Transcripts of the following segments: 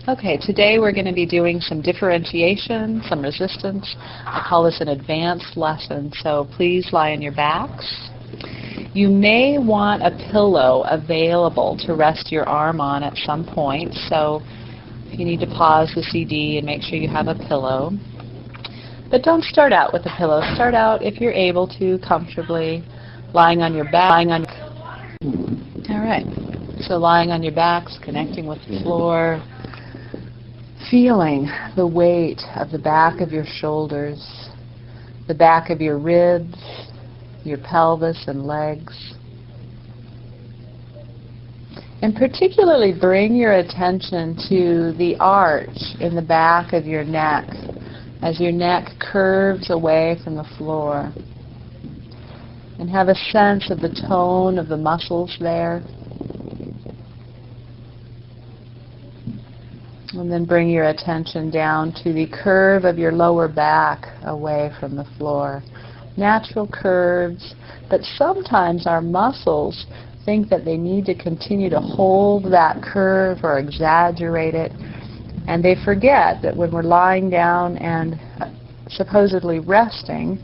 Okay, today we're going to be doing some differentiation, some resistance. I call this an advanced lesson, so please lie on your backs. You may want a pillow available to rest your arm on at some point, so if you need to pause the CD and make sure you have a pillow. But don't start out with a pillow. Start out, if you're able to, comfortably, lying on your back. All right, so lying on your backs, connecting with the floor. Feeling the weight of the back of your shoulders, the back of your ribs, your pelvis and legs. And particularly bring your attention to the arch in the back of your neck as your neck curves away from the floor. And have a sense of the tone of the muscles there. And then bring your attention down to the curve of your lower back away from the floor. Natural curves, but sometimes our muscles think that they need to continue to hold that curve or exaggerate it, and they forget that when we're lying down and supposedly resting,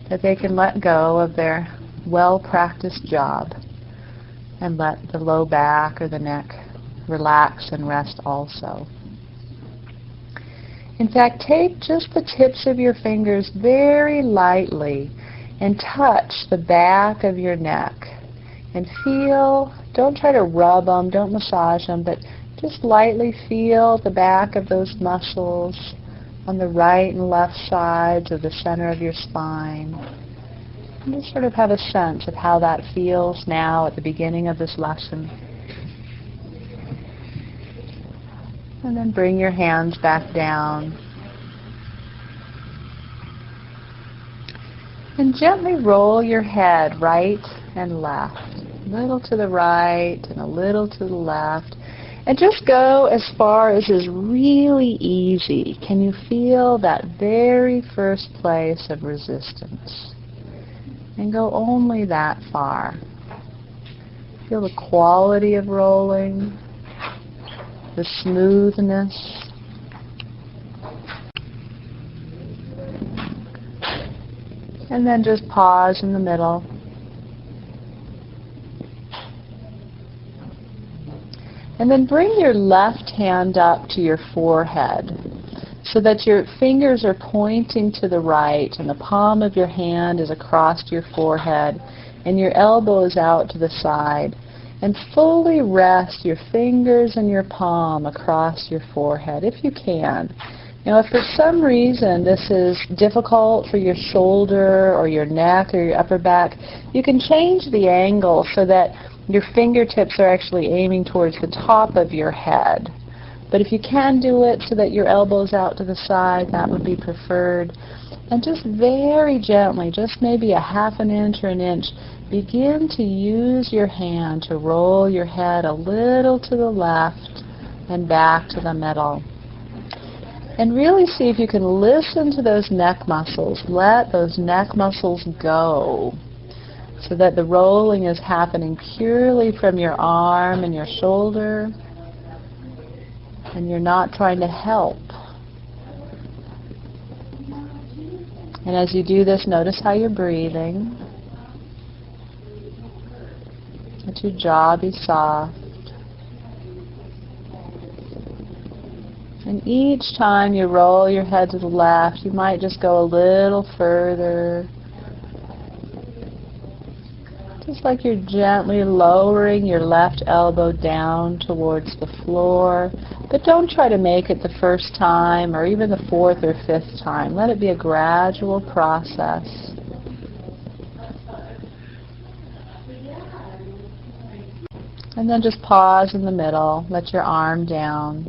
that they can let go of their well-practiced job and let the low back or the neck relax and rest also. In fact, take just the tips of your fingers very lightly and touch the back of your neck and feel, don't try to rub them, don't massage them, but just lightly feel the back of those muscles on the right and left sides of the center of your spine. And just sort of have a sense of how that feels now at the beginning of this lesson. And then bring your hands back down. And gently roll your head right and left. A little to the right and a little to the left. And just go as far as is really easy. Can you feel that very first place of resistance? And go only that far. Feel the quality of rolling. The smoothness. And then just pause in the middle. And then bring your left hand up to your forehead so that your fingers are pointing to the right and the palm of your hand is across your forehead and your elbow is out to the side. And fully rest your fingers and your palm across your forehead, if you can. Now, if for some reason this is difficult for your shoulder or your neck or your upper back, you can change the angle so that your fingertips are actually aiming towards the top of your head. But if you can do it so that your elbow's out to the side, that would be preferred. And just very gently, just maybe a half an inch or an inch, begin to use your hand to roll your head a little to the left and back to the middle. And really see if you can listen to those neck muscles. Let those neck muscles go so that the rolling is happening purely from your arm and your shoulder, and you're not trying to help. And as you do this, notice how you're breathing. Let your jaw be soft. And each time you roll your head to the left, you might just go a little further. Just like you're gently lowering your left elbow down towards the floor. But don't try to make it the first time or even the fourth or fifth time. Let it be a gradual process. And then just pause in the middle. Let your arm down.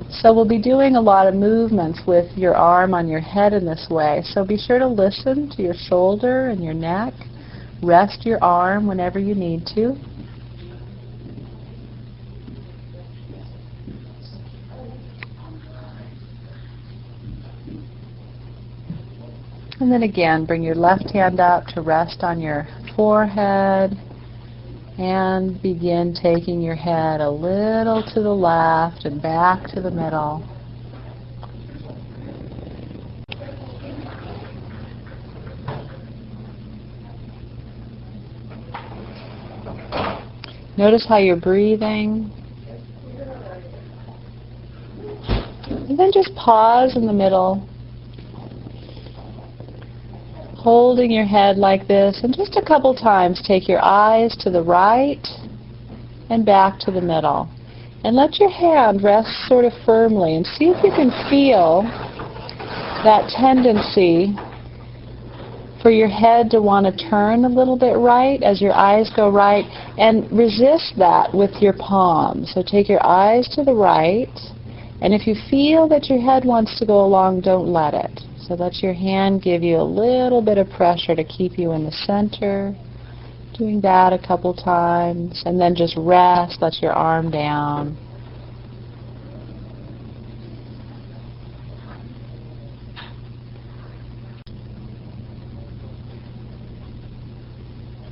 So we'll be doing a lot of movements with your arm on your head in this way. So be sure to listen to your shoulder and your neck. Rest your arm whenever you need to. And then again, bring your left hand up to rest on your forehead. And begin taking your head a little to the left and back to the middle. Notice how you're breathing. And then just pause in the middle, holding your head like this, and just a couple times take your eyes to the right and back to the middle. And let your hand rest sort of firmly, and see if you can feel that tendency for your head to want to turn a little bit right as your eyes go right, and resist that with your palms. So take your eyes to the right, and if you feel that your head wants to go along, don't let it. So let your hand give you a little bit of pressure to keep you in the center. Doing that a couple times, and then just rest, let your arm down.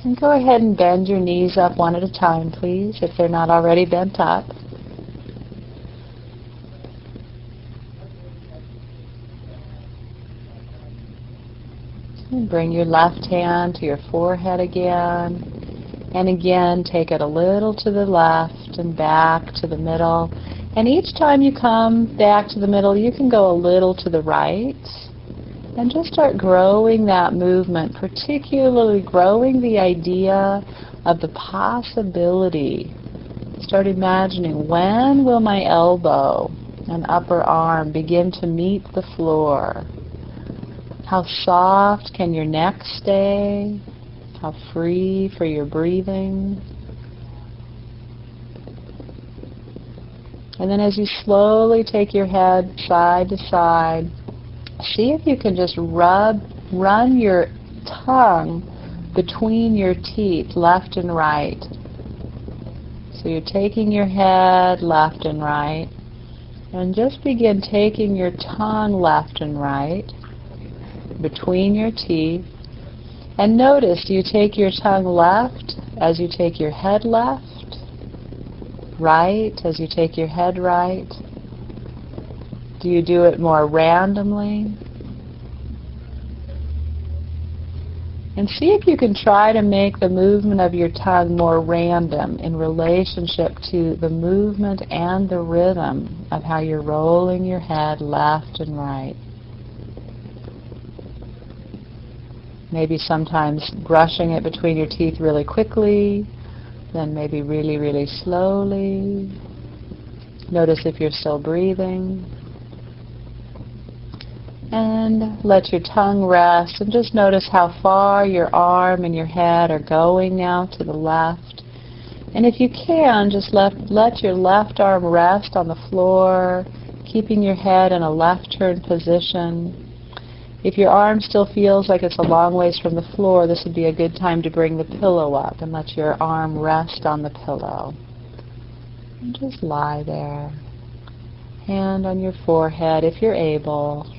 And go ahead and bend your knees up one at a time, please, if they're not already bent up. And bring your left hand to your forehead again. And again, take it a little to the left and back to the middle. And each time you come back to the middle, you can go a little to the right. And just start growing that movement, particularly growing the idea of the possibility. Start imagining, when will my elbow and upper arm begin to meet the floor? How soft can your neck stay? How free for your breathing? And then as you slowly take your head side to side, see if you can just run your tongue between your teeth, left and right. So you're taking your head left and right, and just begin taking your tongue left and right between your teeth. And notice, do you take your tongue left as you take your head left, right as you take your head right? Do you do it more randomly? And see if you can try to make the movement of your tongue more random in relationship to the movement and the rhythm of how you're rolling your head left and right. Maybe sometimes brushing it between your teeth really quickly, then maybe really, really slowly. Notice if you're still breathing. And let your tongue rest, and just notice how far your arm and your head are going now to the left. And if you can, just let your left arm rest on the floor, keeping your head in a left turn position. If your arm still feels like it's a long ways from the floor, this would be a good time to bring the pillow up and let your arm rest on the pillow. And just lie there. Hand on your forehead if you're able.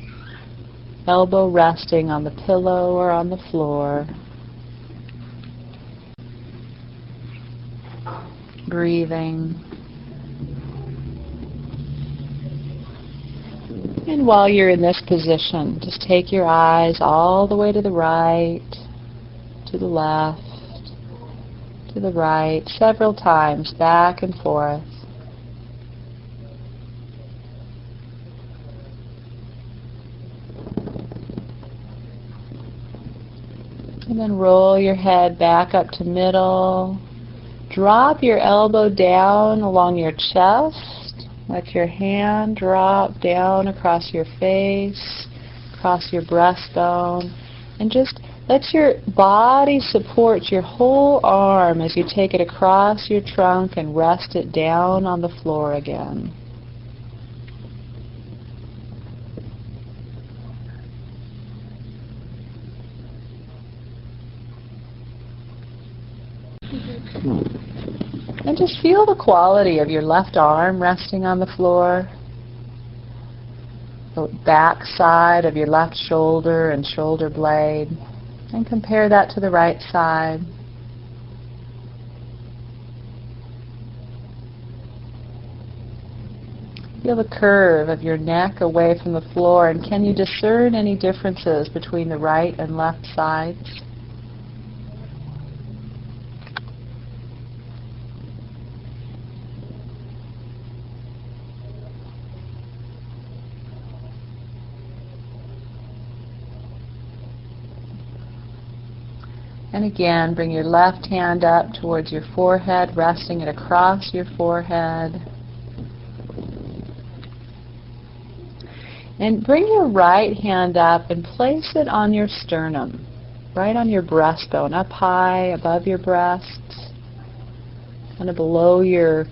Elbow resting on the pillow or on the floor. Breathing. And while you're in this position, just take your eyes all the way to the right, to the left, to the right, several times, back and forth. And then roll your head back up to middle. Drop your elbow down along your chest. Let your hand drop down across your face, across your breastbone. And just let your body support your whole arm as you take it across your trunk and rest it down on the floor again. And just feel the quality of your left arm resting on the floor, the back side of your left shoulder and shoulder blade, and compare that to the right side. Feel the curve of your neck away from the floor, and can you discern any differences between the right and left sides? And again, bring your left hand up towards your forehead, resting it across your forehead. And bring your right hand up and place it on your sternum, right on your breastbone, up high above your breasts, kind of below your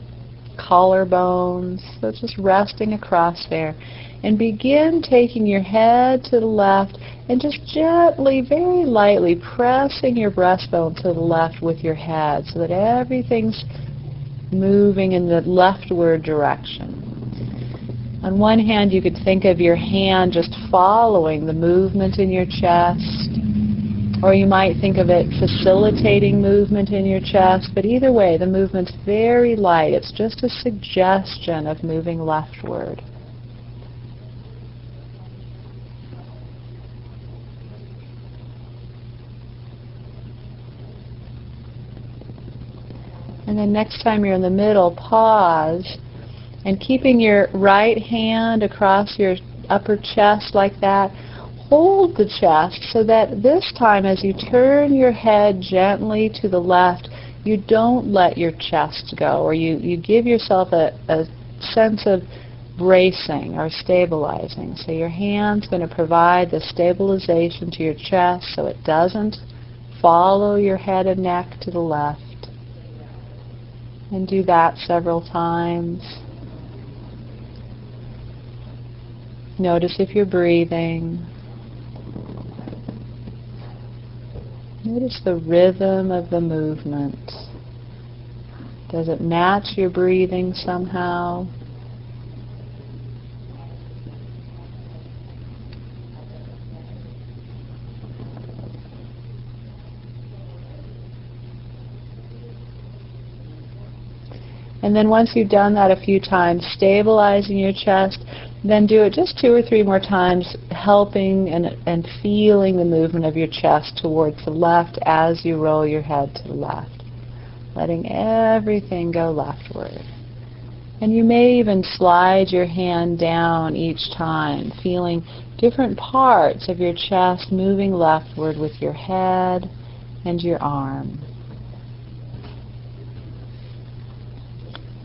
collarbones. So just resting across there. And begin taking your head to the left and just gently, very lightly pressing your breastbone to the left with your head so that everything's moving in the leftward direction. On one hand, you could think of your hand just following the movement in your chest, or you might think of it facilitating movement in your chest, but either way, the movement's very light. It's just a suggestion of moving leftward. And then next time you're in the middle, pause, and keeping your right hand across your upper chest like that, hold the chest so that this time as you turn your head gently to the left, you don't let your chest go, or you give yourself a sense of bracing or stabilizing. So your hand's going to provide the stabilization to your chest so it doesn't follow your head and neck to the left. And do that several times. Notice if you're breathing. Notice the rhythm of the movement. Does it match your breathing somehow? And then once you've done that a few times, stabilizing your chest, then do it just 2 or 3 more times, helping and feeling the movement of your chest towards the left as you roll your head to the left, letting everything go leftward. And you may even slide your hand down each time, feeling different parts of your chest moving leftward with your head and your arm.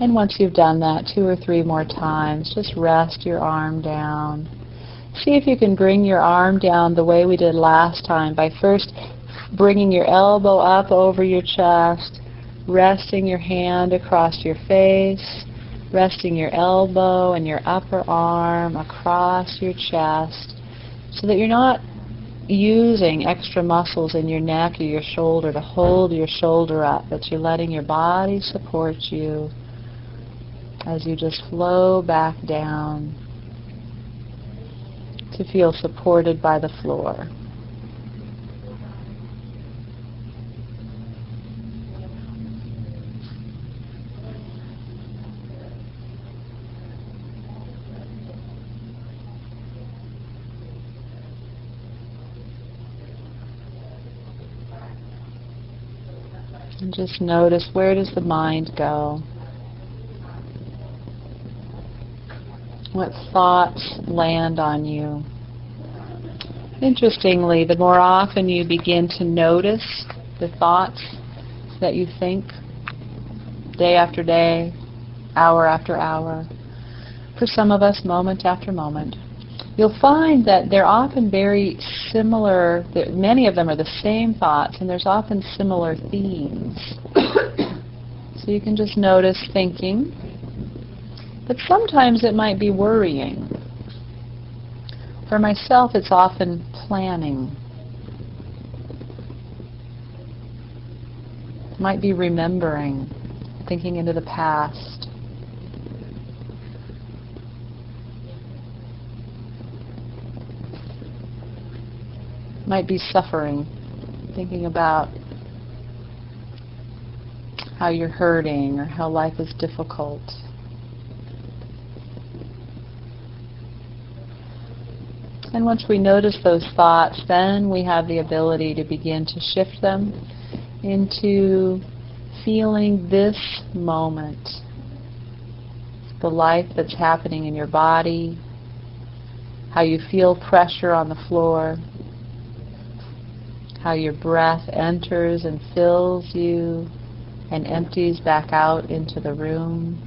And once you've done that 2 or 3 more times, just rest your arm down. See if you can bring your arm down the way we did last time by first bringing your elbow up over your chest, resting your hand across your face, resting your elbow and your upper arm across your chest so that you're not using extra muscles in your neck or your shoulder to hold your shoulder up, but you're letting your body support you as you just flow back down to feel supported by the floor. And just notice, where does the mind go? What thoughts land on you? Interestingly, the more often you begin to notice the thoughts that you think, day after day, hour after hour, for some of us moment after moment, you'll find that they're often very similar. Many of them are the same thoughts, and there's often similar themes. So you can just notice thinking. But sometimes it might be worrying. For myself, it's often planning. It might be remembering, thinking into the past. It might be suffering, thinking about how you're hurting or how life is difficult. And once we notice those thoughts, then we have the ability to begin to shift them into feeling this moment, the life that's happening in your body, how you feel pressure on the floor, how your breath enters and fills you and empties back out into the room.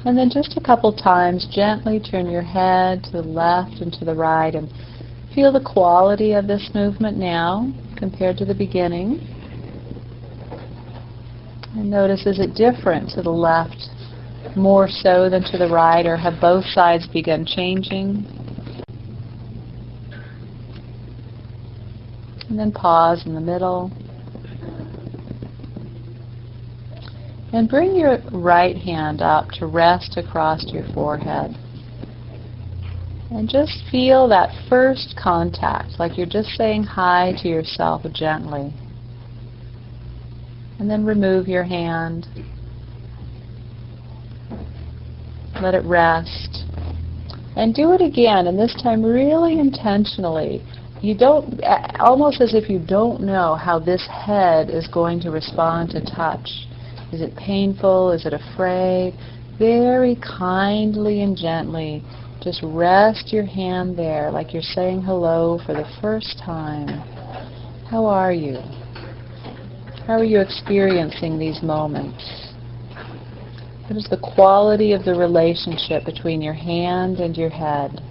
And then just a couple times, gently turn your head to the left and to the right and feel the quality of this movement now compared to the beginning. And notice, is it different to the left more so than to the right, or have both sides begun changing? And then pause in the middle. And bring your right hand up to rest across your forehead. And just feel that first contact, like you're just saying hi to yourself gently. And then remove your hand. Let it rest. And do it again, and this time really intentionally. You don't, almost as if you don't know how this head is going to respond to touch. Is it painful? Is it afraid? Very kindly and gently, just rest your hand there like you're saying hello for the first time. How are you? How are you experiencing these moments? What is the quality of the relationship between your hand and your head?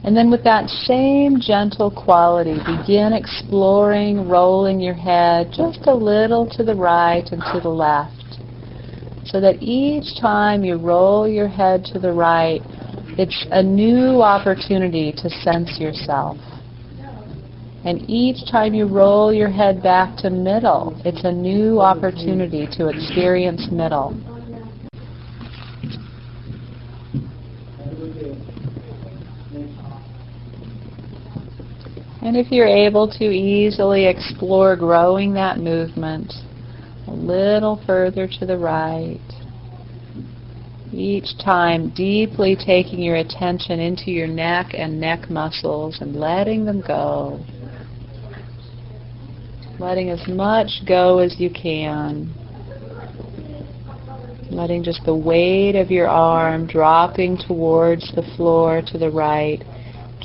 And then with that same gentle quality, begin exploring, rolling your head just a little to the right and to the left. So that each time you roll your head to the right, it's a new opportunity to sense yourself. And each time you roll your head back to middle, it's a new opportunity to experience middle. And if you're able to easily explore growing that movement a little further to the right, each time deeply taking your attention into your neck and neck muscles and letting them go. Letting as much go as you can. Letting just the weight of your arm dropping towards the floor to the right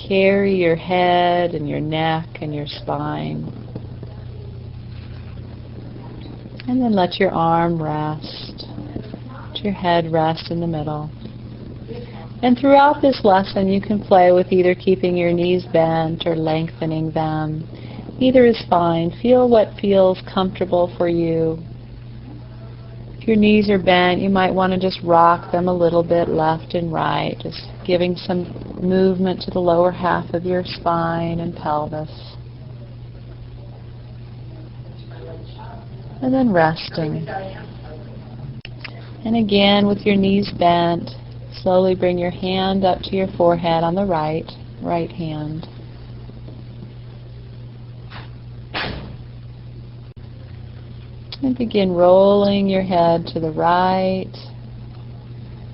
carry your head and your neck and your spine. And then let your arm rest. Let your head rest in the middle. And throughout this lesson you can play with either keeping your knees bent or lengthening them. Either is fine. Feel what feels comfortable for you. If your knees are bent, you might want to just rock them a little bit left and right, just giving some movement to the lower half of your spine and pelvis. And then resting. And again, with your knees bent, slowly bring your hand up to your forehead on the right hand. And begin rolling your head to the right.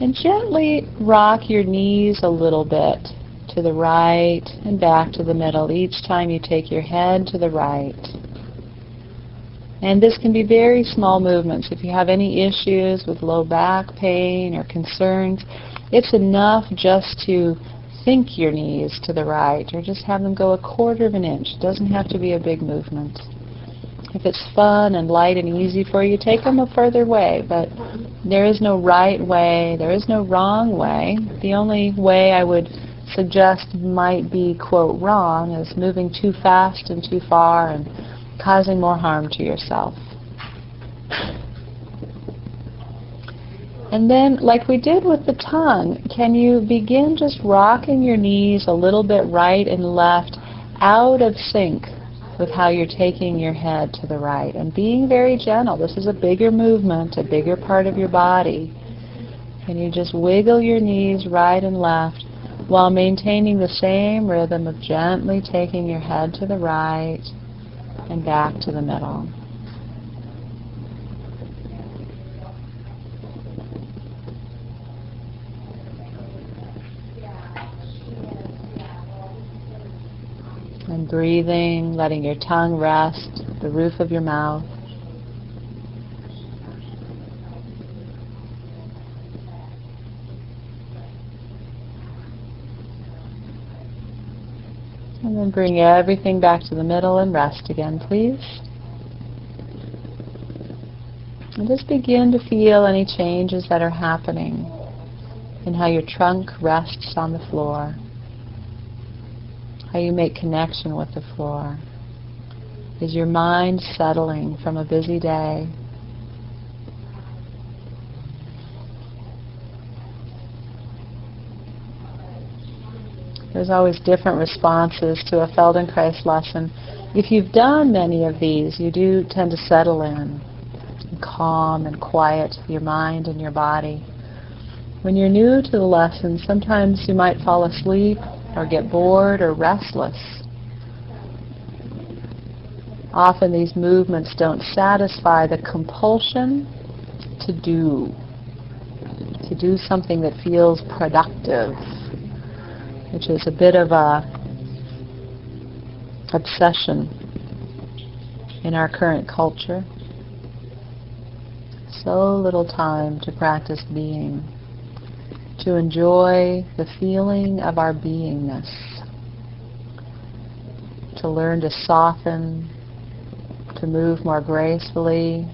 And gently rock your knees a little bit to the right and back to the middle each time you take your head to the right. And this can be very small movements. If you have any issues with low back pain or concerns, it's enough just to think your knees to the right or just have them go 1/4 of an inch. It doesn't have to be a big movement. If it's fun and light and easy for you, take them a further way. But there is no right way. There is no wrong way. The only way I would suggest might be, quote, wrong is moving too fast and too far and causing more harm to yourself. And then, like we did with the tongue, can you begin just rocking your knees a little bit right and left out of sync with how you're taking your head to the right and being very gentle. This is a bigger movement, a bigger part of your body. Can you just wiggle your knees right and left while maintaining the same rhythm of gently taking your head to the right and back to the middle. And breathing, letting your tongue rest the roof of your mouth. And then bring everything back to the middle and rest again, please. And just begin to feel any changes that are happening in how your trunk rests on the floor, how you make connection with the floor. Is your mind settling from a busy day? There's always different responses to a Feldenkrais lesson. If you've done many of these, you do tend to settle in and calm and quiet your mind and your body. When you're new to the lesson, sometimes you might fall asleep or get bored or restless. Often these movements don't satisfy the compulsion to do something that feels productive, which is a bit of a obsession in our current culture. So little time to practice being, to enjoy the feeling of our beingness, to learn to soften, to move more gracefully,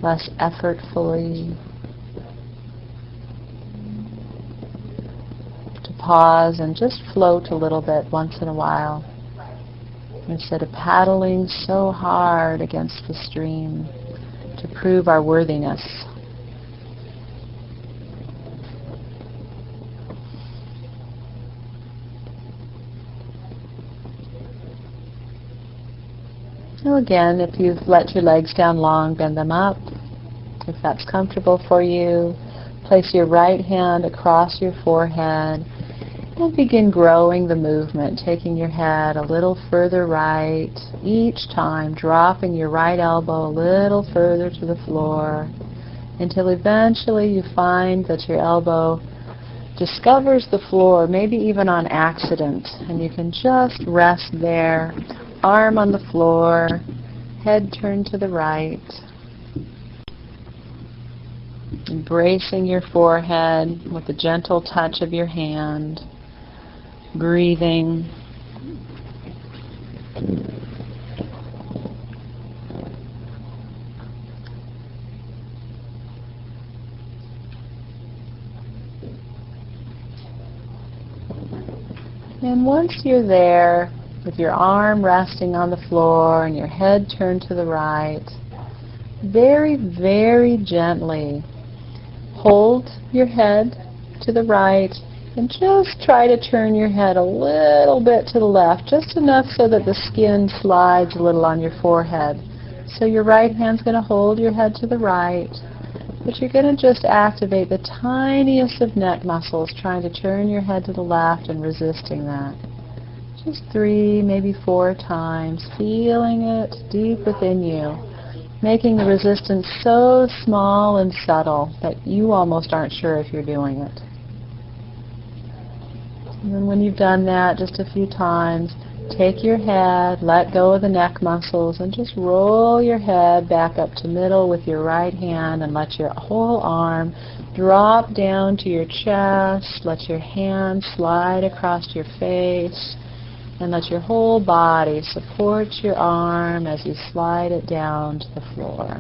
less effortfully, to pause and just float a little bit once in a while, instead of paddling so hard against the stream to prove our worthiness. So again, if you've let your legs down long, bend them up. If that's comfortable for you, place your right hand across your forehead and begin growing the movement, taking your head a little further right, each time dropping your right elbow a little further to the floor, until eventually you find that your elbow discovers the floor, maybe even on accident, and you can just rest there, arm on the floor, head turned to the right, embracing your forehead with a gentle touch of your hand, breathing. And once you're there, with your arm resting on the floor and your head turned to the right, very, very gently hold your head to the right and just try to turn your head a little bit to the left, just enough so that the skin slides a little on your forehead. So your right hand's going to hold your head to the right, but you're going to just activate the tiniest of neck muscles, trying to turn your head to the left and resisting that. Just 3, maybe 4 times, feeling it deep within you, making the resistance so small and subtle that you almost aren't sure if you're doing it. And then when you've done that just a few times, take your head, let go of the neck muscles, and just roll your head back up to middle with your right hand, and let your whole arm drop down to your chest. Let your hand slide across your face, and let your whole body support your arm as you slide it down to the floor.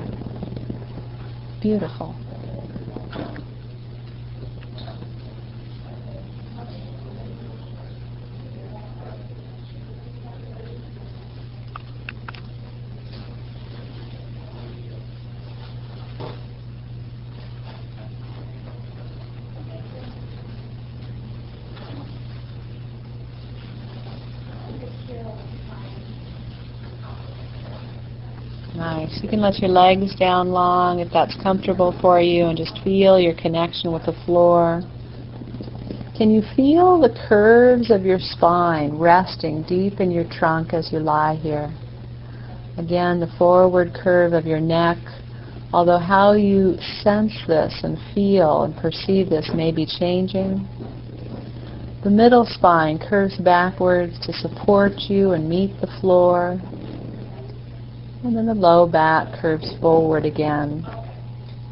Beautiful. Nice. You can let your legs down long if that's comfortable for you, and just feel your connection with the floor. Can you feel the curves of your spine resting deep in your trunk as you lie here? Again, the forward curve of your neck, although how you sense this and feel and perceive this may be changing. The middle spine curves backwards to support you and meet the floor. And then the low back curves forward again.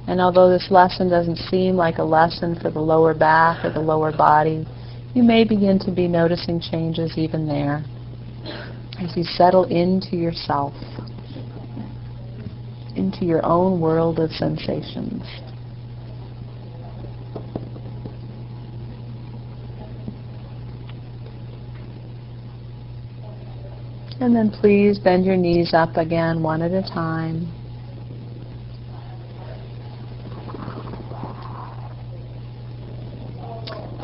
And although this lesson doesn't seem like a lesson for the lower back or the lower body, you may begin to be noticing changes even there as you settle into yourself, into your own world of sensations. And then please bend your knees up again, one at a time.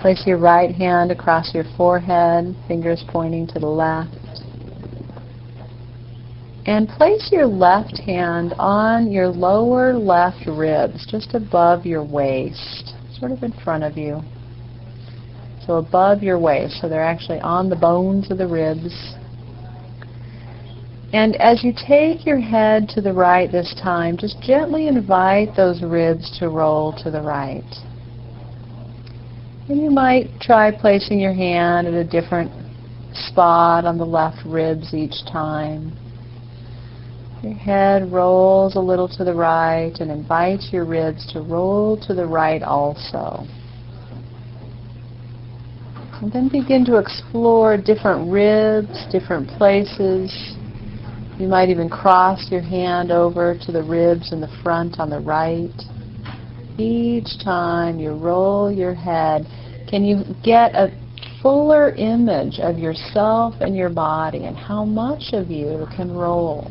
Place your right hand across your forehead, fingers pointing to the left. And place your left hand on your lower left ribs, just above your waist, sort of in front of you. So above your waist, so they're actually on the bones of the ribs. And as you take your head to the right this time, just gently invite those ribs to roll to the right. And you might try placing your hand at a different spot on the left ribs each time. Your head rolls a little to the right and invite your ribs to roll to the right also. And then begin to explore different ribs, different places. You might even cross your hand over to the ribs in the front on the right. Each time you roll your head, can you get a fuller image of yourself and your body and how much of you can roll?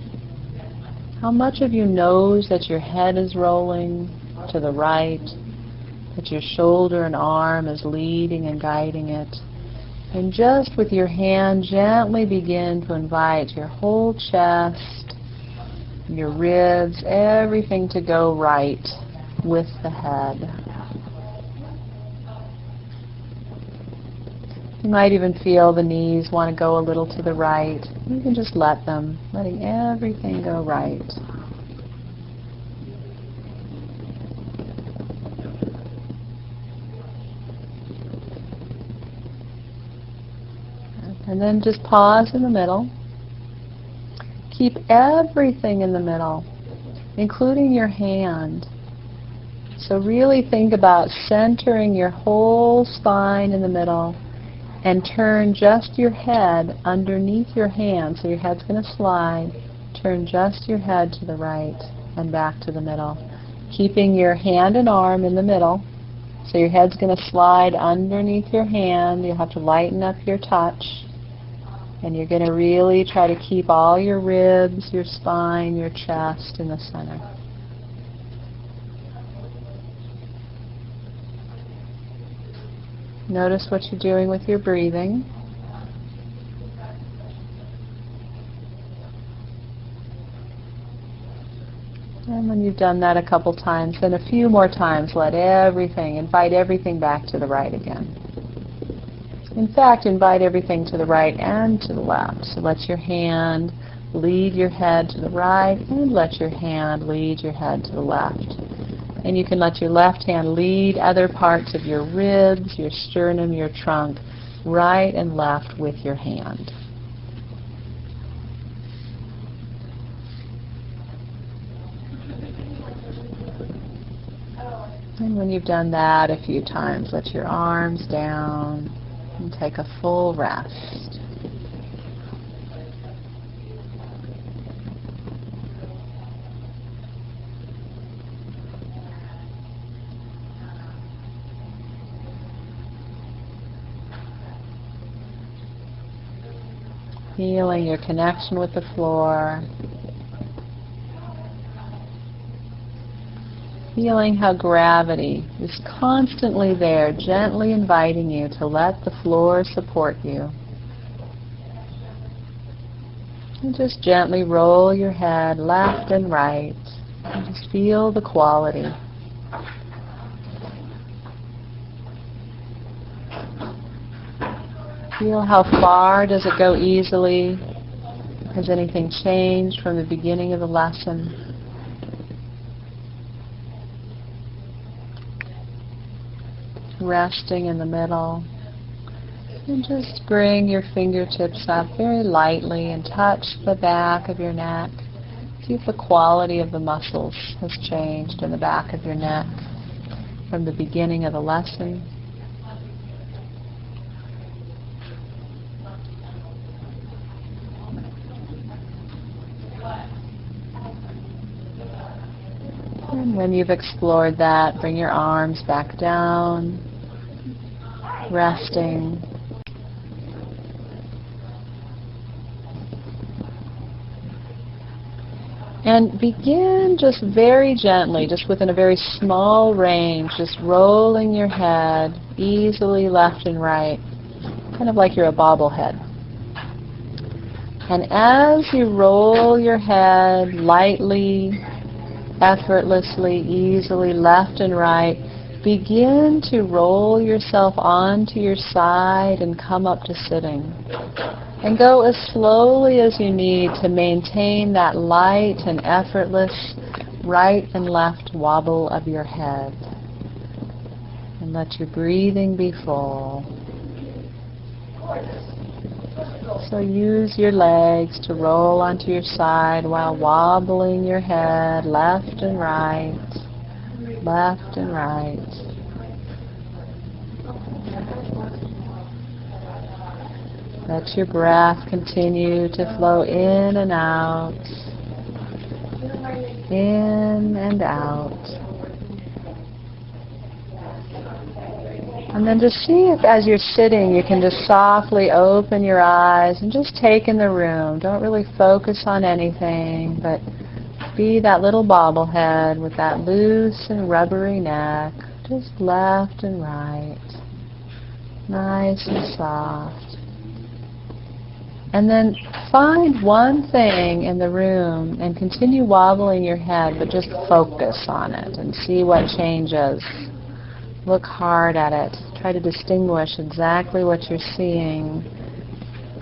How much of you knows that your head is rolling to the right, that your shoulder and arm is leading and guiding it? And just with your hand, gently begin to invite your whole chest, your ribs, everything to go right with the head. You might even feel the knees want to go a little to the right. You can just let them, letting everything go right. And then just pause in the middle. Keep everything in the middle, including your hand. So really think about centering your whole spine in the middle and turn just your head underneath your hand. So your head's going to slide. Turn just your head to the right and back to the middle. Keeping your hand and arm in the middle. So your head's going to slide underneath your hand. You'll have to lighten up your touch. And you're going to really try to keep all your ribs, your spine, your chest in the center. Notice what you're doing with your breathing. And when you've done that a couple times, then a few more times, invite everything back to the right again. In fact, invite everything to the right and to the left. So let your hand lead your head to the right and let your hand lead your head to the left. And you can let your left hand lead other parts of your ribs, your sternum, your trunk, right and left with your hand. And when you've done that a few times, let your arms down and take a full rest. Feeling your connection with the floor. Feeling how gravity is constantly there, gently inviting you to let the floor support you. And just gently roll your head left and right. And just feel the quality. Feel how far does it go easily? Has anything changed from the beginning of the lesson? Resting in the middle. And just bring your fingertips up very lightly and touch the back of your neck. See if the quality of the muscles has changed in the back of your neck from the beginning of the lesson. And when you've explored that, bring your arms back down, resting. And begin just very gently, just within a very small range, just rolling your head easily left and right, kind of like you're a bobblehead. And as you roll your head lightly, effortlessly, easily left and right, begin to roll yourself onto your side and come up to sitting. And go as slowly as you need to maintain that light and effortless right and left wobble of your head. And let your breathing be full. So use your legs to roll onto your side while wobbling your head left and right, left and right. Let your breath continue to flow in and out, in and out. And then just see if as you're sitting you can just softly open your eyes and just take in the room. Don't really focus on anything, but be that little bobblehead with that loose and rubbery neck, just left and right, nice and soft. And then find one thing in the room and continue wobbling your head, but just focus on it and see what changes. Look hard at it. Try to distinguish exactly what you're seeing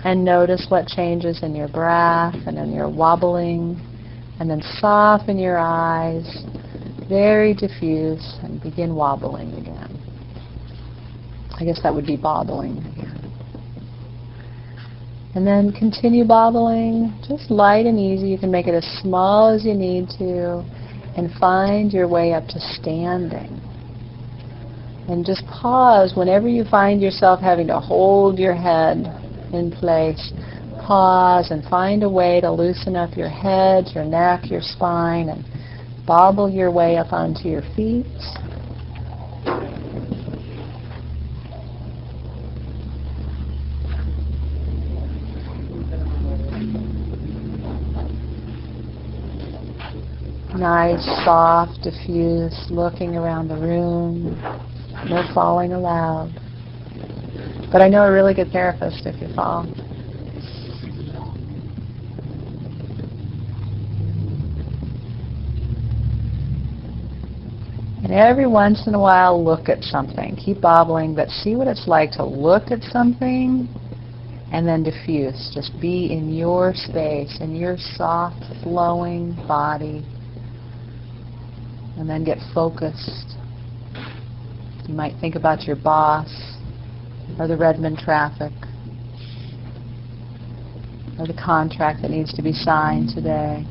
and notice what changes in your breath and in your wobbling. And then soften your eyes, very diffuse, and begin wobbling again. I guess that would be bobbling again. And then continue bobbling, just light and easy. You can make it as small as you need to, and find your way up to standing. And just pause whenever you find yourself having to hold your head in place. Pause and find a way to loosen up your head, your neck, your spine, and bobble your way up onto your feet. Nice, soft, diffuse, looking around the room. No falling allowed. But I know a really good therapist if you fall. And every once in a while, look at something. Keep bobbling, but see what it's like to look at something and then diffuse. Just be in your space, in your soft, flowing body. And then get focused. You might think about your boss, or the Redmond traffic, or the contract that needs to be signed today.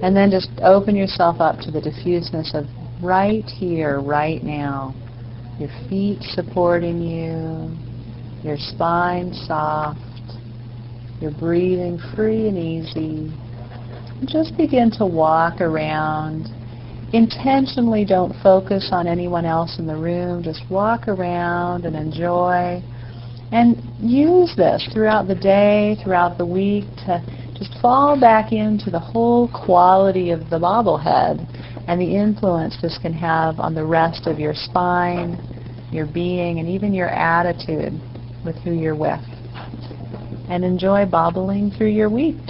And then just open yourself up to the diffuseness of right here, right now. Your feet supporting you, your spine soft, your breathing free and easy. And just begin to walk around. Intentionally don't focus on anyone else in the room. Just walk around and enjoy. And use this throughout the day, throughout the week, to just fall back into the whole quality of the bobblehead and the influence this can have on the rest of your spine, your being, and even your attitude with who you're with. And enjoy bobbling through your week.